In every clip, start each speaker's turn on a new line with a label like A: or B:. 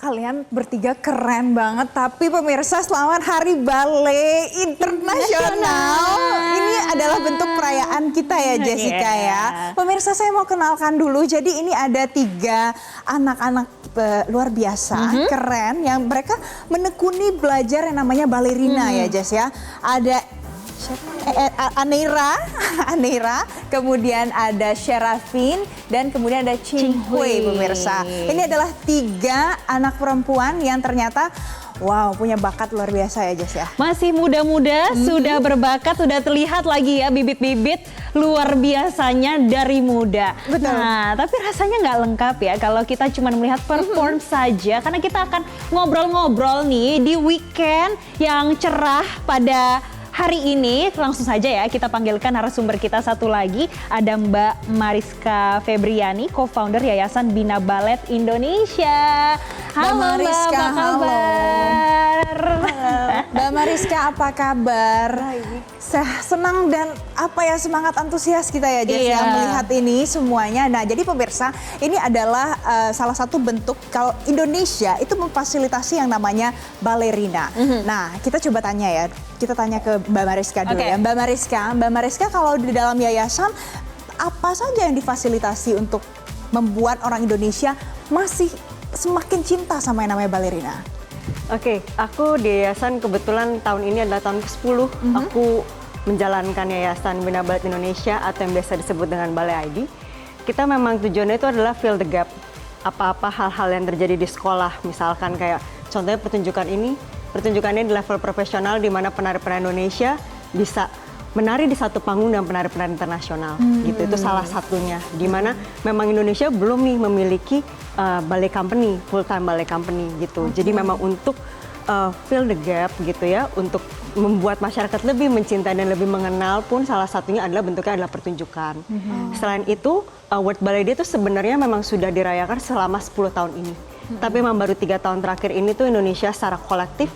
A: kalian bertiga keren banget. Tapi pemirsa, selamat Hari Bale Internasional. Ini adalah bentuk perayaan kita ya, Jessica ya. Pemirsa, saya mau kenalkan dulu. Jadi ini ada 3 anak-anak luar biasa, keren, yang mereka menekuni belajar yang namanya balerina ya, Jess ya. Ada Aneira, kemudian ada Sherafin, dan kemudian ada Qinghui, pemirsa. Ini adalah 3 anak perempuan yang ternyata punya bakat luar biasa ya, Jess ya.
B: Masih muda-muda, sudah berbakat, sudah terlihat lagi ya bibit-bibit luar biasanya dari muda.
A: Betul.
B: Nah, tapi rasanya nggak lengkap ya kalau kita cuma melihat perform saja, karena kita akan ngobrol-ngobrol nih di weekend yang cerah pada hari ini. Langsung saja ya kita panggilkan narasumber kita satu lagi, ada Mbak Mariska Febriani, co-founder Yayasan Bina Ballet Indonesia. Halo Mbak
A: Mariska,
B: apa kabar?
A: Mbak Mariska, apa kabar? Senang dan semangat antusias kita ya, Jess, ya, melihat ini semuanya. Nah, jadi pemirsa, ini adalah salah satu bentuk kalau Indonesia itu memfasilitasi yang namanya balerina. Nah, kita coba tanya ya. Kita tanya ke Mbak Mariska dulu ya. Mbak Mariska, kalau di dalam yayasan apa saja yang difasilitasi untuk membuat orang Indonesia masih semakin cinta sama yang namanya balerina?
C: Oke, aku di yayasan kebetulan tahun ini adalah tahun ke-10. Aku menjalankan Yayasan Bina Ballet Indonesia atau yang biasa disebut dengan Ballet ID. Kita memang tujuannya itu adalah fill the gap. Apa-apa hal-hal yang terjadi di sekolah, misalkan kayak contohnya pertunjukannya di level profesional di mana penari-penari Indonesia bisa menari di satu panggung dengan penari-penari internasional. Gitu, itu salah satunya. Di mana memang Indonesia belum nih memiliki ballet company, full time ballet company gitu. Jadi memang untuk fill the gap gitu ya, untuk membuat masyarakat lebih mencintai dan lebih mengenal pun salah satunya adalah bentuknya adalah pertunjukan. Selain itu, World Ballet Day itu sebenarnya memang sudah dirayakan selama 10 tahun ini. Tapi memang baru 3 tahun terakhir ini tuh Indonesia secara kolektif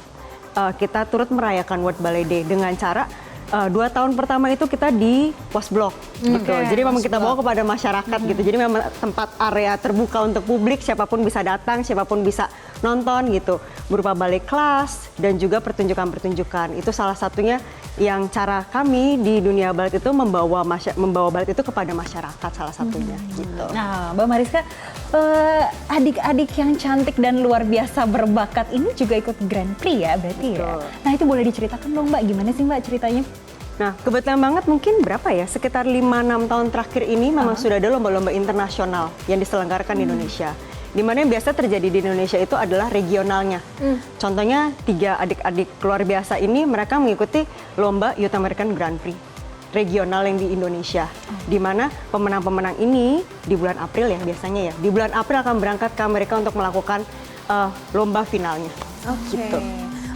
C: kita turut merayakan World Ballet Day dengan cara 2 tahun pertama itu kita di Posblok gitu. Jadi memang kita bawa kepada masyarakat gitu. Jadi memang tempat area terbuka untuk publik, siapapun bisa datang, siapapun bisa nonton gitu. Berupa ballet kelas dan juga pertunjukan-pertunjukan. Itu salah satunya yang cara kami di dunia ballet itu membawa ballet itu kepada masyarakat salah satunya gitu.
B: Nah, Mbak Mariska, adik-adik yang cantik dan luar biasa berbakat ini juga ikut Grand Prix ya berarti ya? Nah, itu boleh diceritakan dong Mbak, gimana sih Mbak ceritanya?
C: Nah, kebetulan banget mungkin berapa ya, sekitar 5-6 tahun terakhir ini memang sudah ada lomba-lomba internasional yang diselenggarakan di Indonesia. Di mana yang biasa terjadi di Indonesia itu adalah regionalnya. Contohnya 3 adik-adik luar biasa ini mereka mengikuti lomba Youth American Grand Prix regional yang di Indonesia. Di mana pemenang-pemenang ini di bulan April ya biasanya ya. Di bulan April akan berangkat ke Amerika untuk melakukan lomba finalnya. Gitu.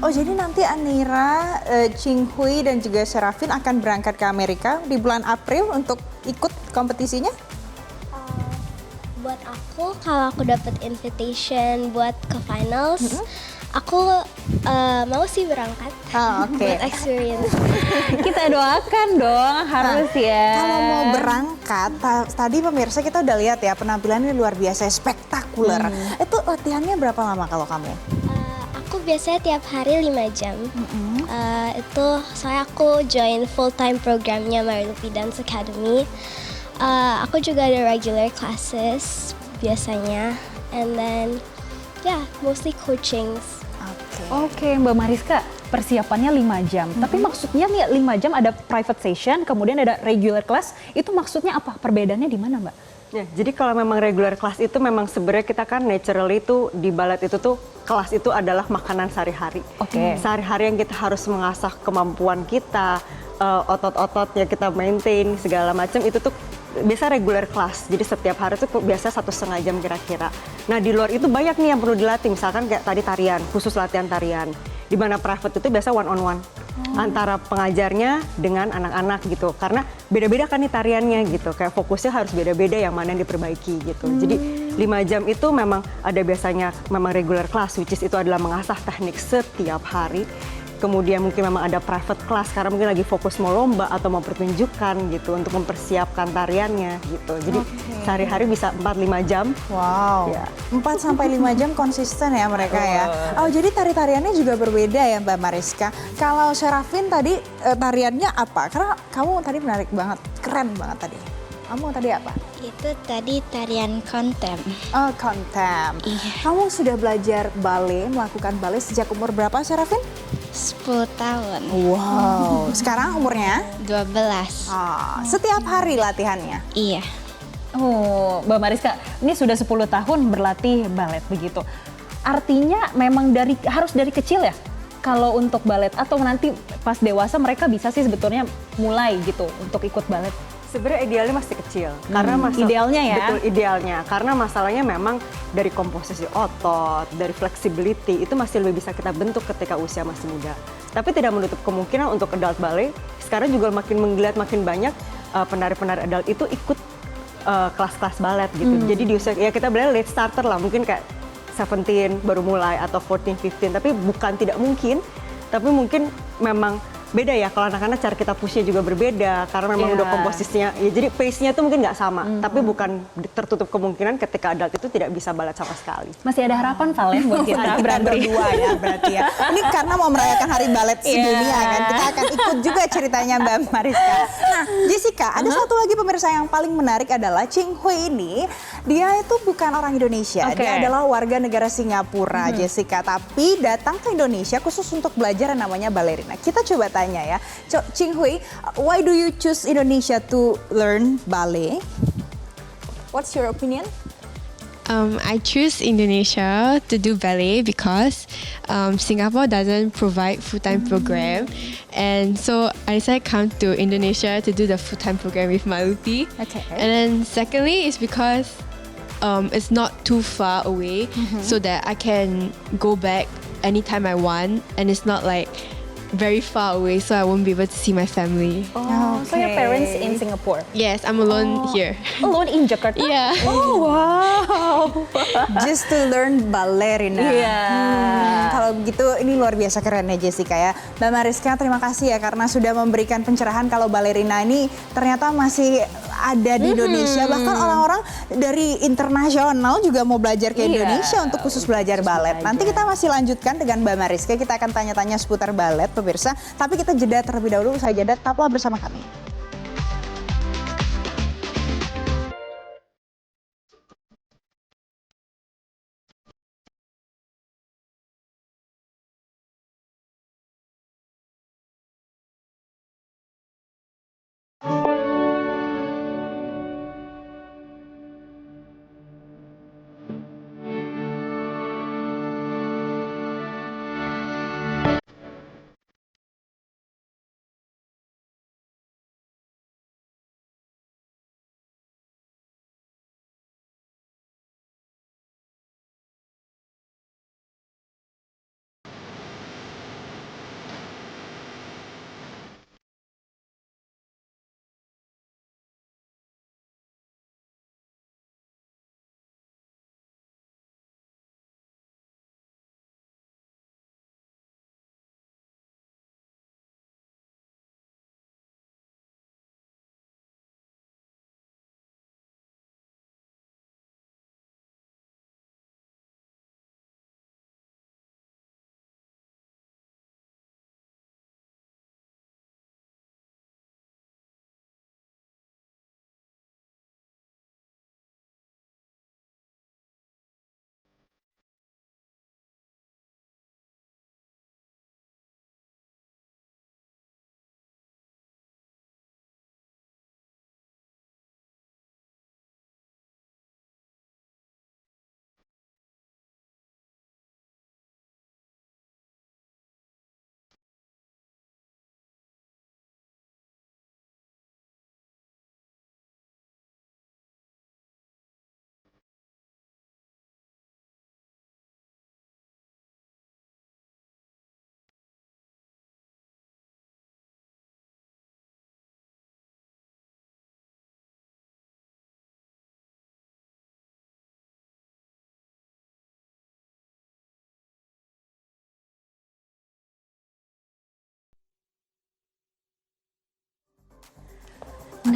A: Oh, jadi nanti Aneira, Qinghui, dan juga Sherafin akan berangkat ke Amerika di bulan April untuk ikut kompetisinya?
D: Buat aku, kalau aku dapat invitation buat ke finals, aku mau sih berangkat buat experience.
B: Kita doakan dong, harus ya.
A: Kalau mau berangkat, tadi pemirsa kita udah lihat ya penampilannya luar biasa, spektakuler. Itu latihannya berapa lama kalau kamu?
D: Aku biasanya tiap hari 5 jam. Itu soalnya aku join full time programnya Marilupi Dance Academy. Aku juga ada regular classes biasanya, and then mostly coachings.
B: Oke, Mbak Mariska, persiapannya 5 jam. Tapi maksudnya nih 5 jam ada private session, kemudian ada regular class. Itu maksudnya apa? Perbedaannya di mana, Mbak?
C: Ya, jadi kalau memang regular class itu memang sebenarnya kita kan naturally itu di ballet itu tuh kelas itu adalah makanan sehari-hari. Sehari-hari yang kita harus mengasah kemampuan kita, otot-ototnya kita maintain segala macam itu tuh biasa regular class. Jadi setiap hari tuh biasa 1,5 jam kira-kira. Nah, di luar itu banyak nih yang perlu dilatih. Misalkan kayak tadi tarian, khusus latihan tarian. Di mana private itu biasa one on one. Antara pengajarnya dengan anak-anak gitu. Karena beda-beda kan nih tariannya gitu. Kayak fokusnya harus beda-beda yang mana yang diperbaiki gitu. Jadi 5 jam itu memang ada biasanya memang regular class, which is itu adalah mengasah teknik setiap hari. kemudian mungkin memang ada private class karena mungkin lagi fokus mau lomba atau mau pertunjukan gitu untuk mempersiapkan tariannya gitu. Jadi sehari-hari bisa 4-5 jam.
A: Wow,
C: Ya.
A: 4 sampai 5 jam konsisten ya mereka ya. Oh, jadi tari-tariannya juga berbeda ya Mbak Mariska. Kalau Sherafin tadi tariannya apa? Karena kamu tadi menarik banget, keren banget tadi. Kamu tadi apa?
E: Itu tadi tarian kontem.
A: Oh, kontem.
E: Iya.
A: Kamu sudah belajar ballet, melakukan ballet sejak umur berapa Sherafin?
E: 10 tahun.
A: Wow, sekarang umurnya?
E: 12.
A: Setiap hari latihannya?
E: Iya.
B: Oh, Mbak Mariska, ini sudah 10 tahun berlatih balet begitu. Artinya memang harus dari kecil ya? Kalau untuk balet atau nanti pas dewasa mereka bisa sih sebetulnya mulai gitu untuk ikut balet.
C: Sebenarnya idealnya masih kecil karena
B: Idealnya ya?
C: Betul, idealnya karena masalahnya memang dari komposisi otot, dari flexibility itu masih lebih bisa kita bentuk ketika usia masih muda. Tapi tidak menutup kemungkinan untuk adult ballet sekarang juga makin menggeliat, makin banyak penari-penari adult itu ikut kelas-kelas balet gitu. Jadi di usia ya kita bilang late starter lah, mungkin kayak 17 baru mulai atau 14, 15, tapi bukan tidak mungkin, tapi mungkin memang beda ya kalau anak-anak cara kita pushnya juga berbeda karena memang udah komposisinya ya jadi pace-nya tuh mungkin nggak sama tapi bukan tertutup kemungkinan ketika adult itu tidak bisa balet sama sekali.
B: Masih ada harapan Val ya buat kita
A: Kita berdua ya berarti ya. Ini karena mau merayakan Hari Balet Sedunia kan, kita akan ikut juga ceritanya Mbak Mariska. Nah, Jessica, ada satu lagi pemirsa yang paling menarik adalah Ching Hui ini, dia itu bukan orang Indonesia, dia adalah warga negara Singapura, Jessica, tapi datang ke Indonesia khusus untuk belajar yang namanya balerina. Kita coba tanya ya, Ching Hui, why do you choose Indonesia to learn ballet? What's your opinion?
F: I choose Indonesia to do ballet because Singapore doesn't provide full-time program, and so I decided to come to Indonesia to do the full-time program with Malupi.
A: Okay.
F: And then secondly is because it's not too far away, so that I can go back anytime I want, and it's not like very far away, so I won't be able to see my family.
B: Oh, so your parents in Singapore?
F: Yes, I'm alone here.
B: Alone in Jakarta?
F: Yeah.
B: Oh, wow.
A: Just to learn ballerina.
B: Iya.
A: Kalau begitu ini luar biasa keren ya Jessica ya. Mbak Mariska terima kasih ya karena sudah memberikan pencerahan kalau balerina ini ternyata masih ada di Indonesia. Bahkan orang-orang dari internasional juga mau belajar ke Indonesia untuk khusus belajar balet. Nanti kita masih lanjutkan dengan Mbak Mariska. Kita akan tanya-tanya seputar balet pemirsa. Tapi kita jeda terlebih dahulu. Usai jeda tetaplah bersama kami.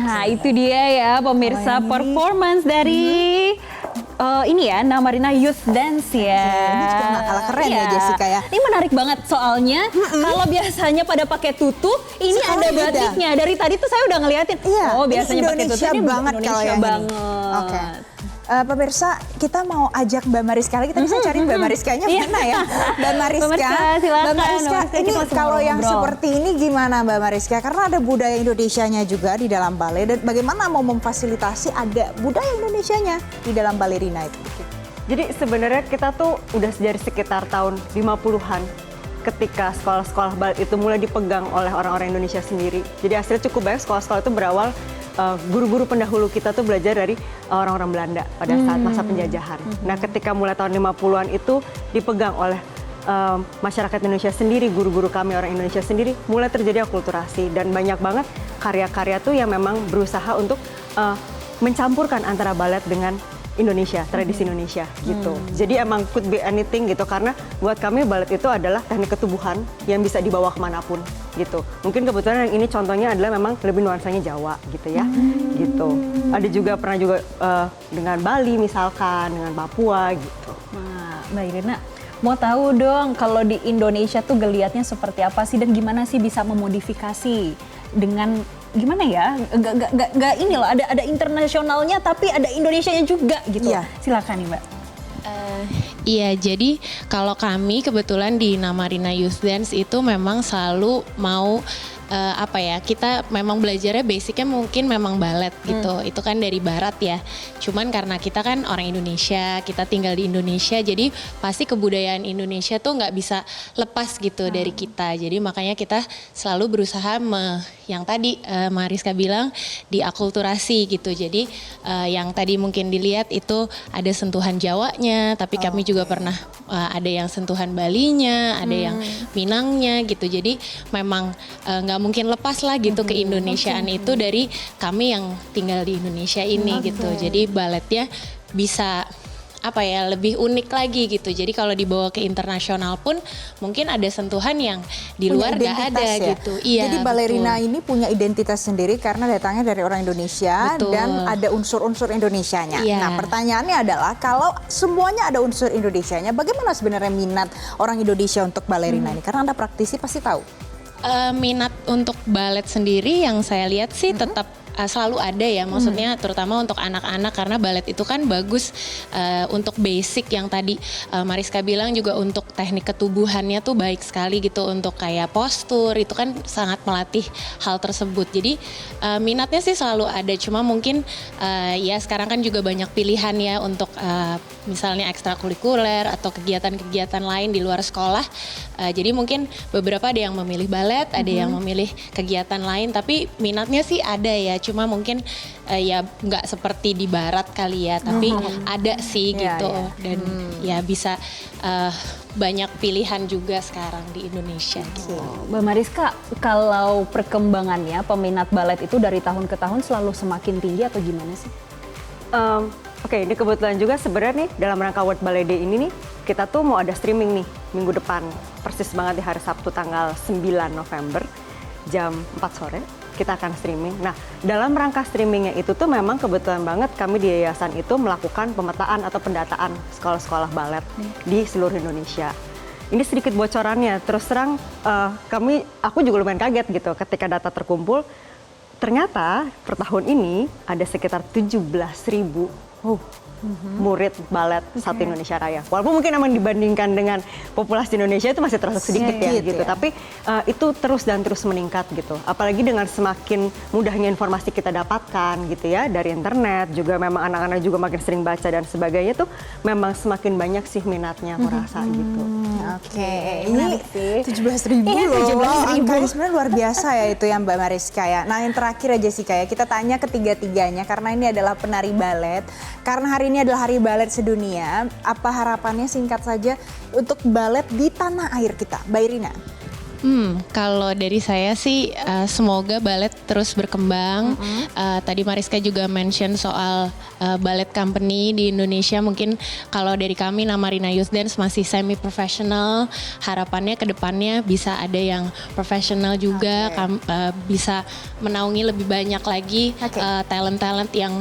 B: Nah itu dia ya pemirsa performance dari ini ya Namarina Youth Dance ya.
A: Ini juga nggak kalah keren ya Jessica ya.
B: Ini menarik banget soalnya kalau biasanya pada pakai tutu, ini
A: Sekarang
B: ada
A: beda.
B: batiknya. Dari tadi tuh saya udah ngeliatin.
A: Iya,
B: Oh
A: ini
B: biasanya pakai tutu
A: Indonesia
B: ini
A: banget kalau
B: Indonesia
A: yang ini.
B: banget.
A: Oke. Pemirsa, kita mau ajak Mbak Mariska lagi. Tadi saya cari Mbak Mariskanya mana ya? Mbak Mariska,
B: Mbak Mariska, silakan.
A: Mbak Mariska,
B: Mbak Mariska,
A: ini
B: kita langsung
A: kalau yang
B: ngobrol.
A: seperti ini gimana Mbak Mariska? Karena ada budaya Indonesianya juga di dalam ballet. Dan bagaimana mau memfasilitasi ada budaya Indonesianya di dalam balerina itu?
C: Jadi sebenarnya kita tuh udah dari sekitar tahun 50-an ketika sekolah-sekolah balet itu mulai dipegang oleh orang-orang Indonesia sendiri. Jadi hasilnya cukup banyak sekolah-sekolah itu berawal guru-guru pendahulu kita tuh belajar dari orang-orang Belanda pada saat masa penjajahan. Nah ketika mulai tahun 50-an itu dipegang oleh masyarakat Indonesia sendiri, guru-guru kami orang Indonesia sendiri, mulai terjadi akulturasi dan banyak banget karya-karya tuh yang memang berusaha untuk mencampurkan antara balet dengan Indonesia, tradisi Indonesia gitu. Jadi emang could be anything gitu karena buat kami balet itu adalah teknik ketubuhan yang bisa dibawa kemanapun gitu. Mungkin kebetulan yang ini contohnya adalah memang lebih nuansanya Jawa gitu ya, gitu. Ada juga pernah juga dengan Bali misalkan, dengan Papua gitu.
B: Nah, Mbak Irina, mau tahu dong kalau di Indonesia tuh geliatnya seperti apa sih dan gimana sih bisa memodifikasi dengan gimana ya? Gak ini loh, ada internasionalnya tapi ada Indonesianya juga gitu.
A: Iya.
B: Silakan nih Mbak.
F: Iya, jadi kalau kami kebetulan di Namarina Youth Dance itu memang selalu mau kita memang belajarnya basicnya mungkin memang balet gitu. Itu kan dari barat ya. Cuman karena kita kan orang Indonesia, kita tinggal di Indonesia, jadi pasti kebudayaan Indonesia tuh nggak bisa lepas gitu dari kita. Jadi makanya kita selalu berusaha yang tadi Mariska bilang diakulturasi gitu. Jadi yang tadi mungkin dilihat itu ada sentuhan Jawanya, tapi kami juga pernah ada yang sentuhan Balinya, ada yang Minangnya gitu. Jadi memang nggak mungkin lepas lah gitu ke Indonesiaan itu dari kami yang tinggal di Indonesia ini gitu. Jadi baletnya bisa lebih unik lagi gitu. Jadi kalau dibawa ke internasional pun mungkin ada sentuhan yang di luar nggak ada
A: ya?
F: gitu. Iya.
A: Jadi balerina
F: betul.
A: ini punya identitas sendiri karena datangnya dari orang Indonesia
F: Betul.
A: dan ada unsur-unsur Indonesianya.
F: Iya.
A: Nah, pertanyaannya adalah kalau semuanya ada unsur Indonesianya, bagaimana sebenarnya minat orang Indonesia untuk balerina ini? Karena Anda praktisi pasti tahu.
F: Minat untuk balet sendiri yang saya lihat sih tetap selalu ada ya, maksudnya terutama untuk anak-anak karena balet itu kan bagus untuk basic yang tadi Mariska bilang juga untuk teknik ketubuhannya tuh baik sekali gitu untuk kayak postur itu kan sangat melatih hal tersebut. Jadi minatnya sih selalu ada, cuma mungkin ya sekarang kan juga banyak pilihan ya untuk misalnya ekstrakurikuler atau kegiatan-kegiatan lain di luar sekolah. Jadi mungkin beberapa ada yang memilih balet, ada yang memilih kegiatan lain, tapi minatnya sih ada ya. Cuma mungkin ya nggak seperti di barat kali ya, tapi ada sih gitu. Dan ya bisa banyak pilihan juga sekarang di Indonesia gitu.
B: Mbak Mariska, kalau perkembangannya peminat balet itu dari tahun ke tahun selalu semakin tinggi atau gimana sih?
C: Oke, ini kebetulan juga sebenarnya nih dalam rangka World Ballet Day ini nih kita tuh mau ada streaming nih minggu depan, persis banget di hari Sabtu tanggal 9 November jam 4 sore kita akan streaming. Nah, dalam rangka streamingnya itu tuh memang kebetulan banget kami di yayasan itu melakukan pemetaan atau pendataan sekolah-sekolah balet di seluruh Indonesia. Ini sedikit bocorannya, terus terang aku juga lumayan kaget gitu ketika data terkumpul. Ternyata per tahun ini ada sekitar 17.000 murid balet satu Indonesia Raya. Walaupun mungkin memang dibandingkan dengan populasi Indonesia itu masih terasa sedikit ya gitu. Tapi itu terus dan terus meningkat gitu. Apalagi dengan semakin mudahnya informasi kita dapatkan gitu ya dari internet. Juga memang anak-anak juga makin sering baca dan sebagainya tuh memang semakin banyak sih minatnya aku rasa gitu.
A: Oke, ini 17.000 loh. Angkanya sebenarnya luar biasa ya itu yang Mbak Mariska ya. Nah yang terakhir aja sih kayak kita tanya ketiga-tiganya karena ini adalah penari balet. Karena hari ini adalah Hari Balet Sedunia, apa harapannya singkat saja untuk balet di tanah air kita, Mbak Irina?
G: Kalau dari saya sih semoga balet terus berkembang. Tadi Mariska juga mention soal ballet company di Indonesia. Mungkin kalau dari kami nama Rina Youth Dance masih semi professional. Harapannya ke depannya bisa ada yang profesional juga, bisa menaungi lebih banyak lagi talent-talent yang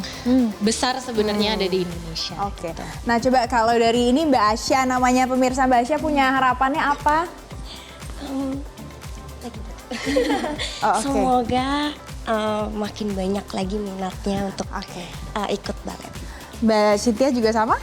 G: besar sebenarnya ada di Indonesia.
A: Oke. Nah coba kalau dari ini Mbak Asya, namanya pemirsa Mbak Asya punya harapannya apa?
H: Semoga makin banyak lagi minatnya untuk ikut balet.
A: Mbak Cynthia juga sama?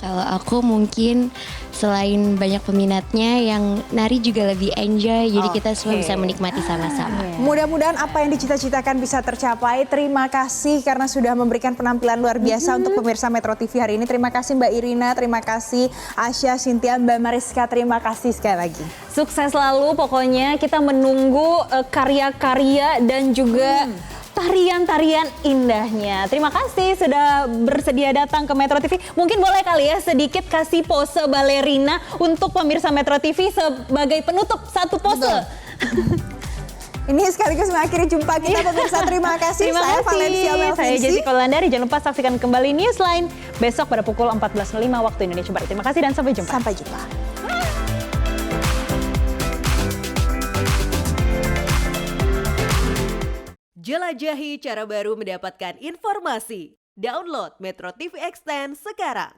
E: Kalau aku mungkin selain banyak peminatnya, yang nari juga lebih enjoy, jadi kita semua bisa menikmati sama-sama.
A: Mudah-mudahan apa yang dicita-citakan bisa tercapai. Terima kasih karena sudah memberikan penampilan luar biasa untuk pemirsa Metro TV hari ini. Terima kasih Mbak Irina, terima kasih Asya, Cynthia, Mbak Mariska, terima kasih sekali lagi.
B: Sukses selalu, pokoknya kita menunggu karya-karya dan juga tarian-tarian indahnya. Terima kasih sudah bersedia datang ke Metro TV. Mungkin boleh kali ya sedikit kasih pose balerina untuk pemirsa Metro TV sebagai penutup, satu pose.
A: Ini sekaligus mengakhiri jumpa kita pemirsa. Terima kasih.
B: Terima
A: Saya
B: kasih.
A: Valencia
B: Saya
A: Melvinsi.
B: Jessica Wulandari. Jangan lupa saksikan kembali Newsline besok pada pukul 14.05 waktu Indonesia Barat. Terima kasih dan sampai jumpa.
A: Sampai jumpa.
I: Jelajahi cara baru mendapatkan informasi. Download Metro TV Extend sekarang.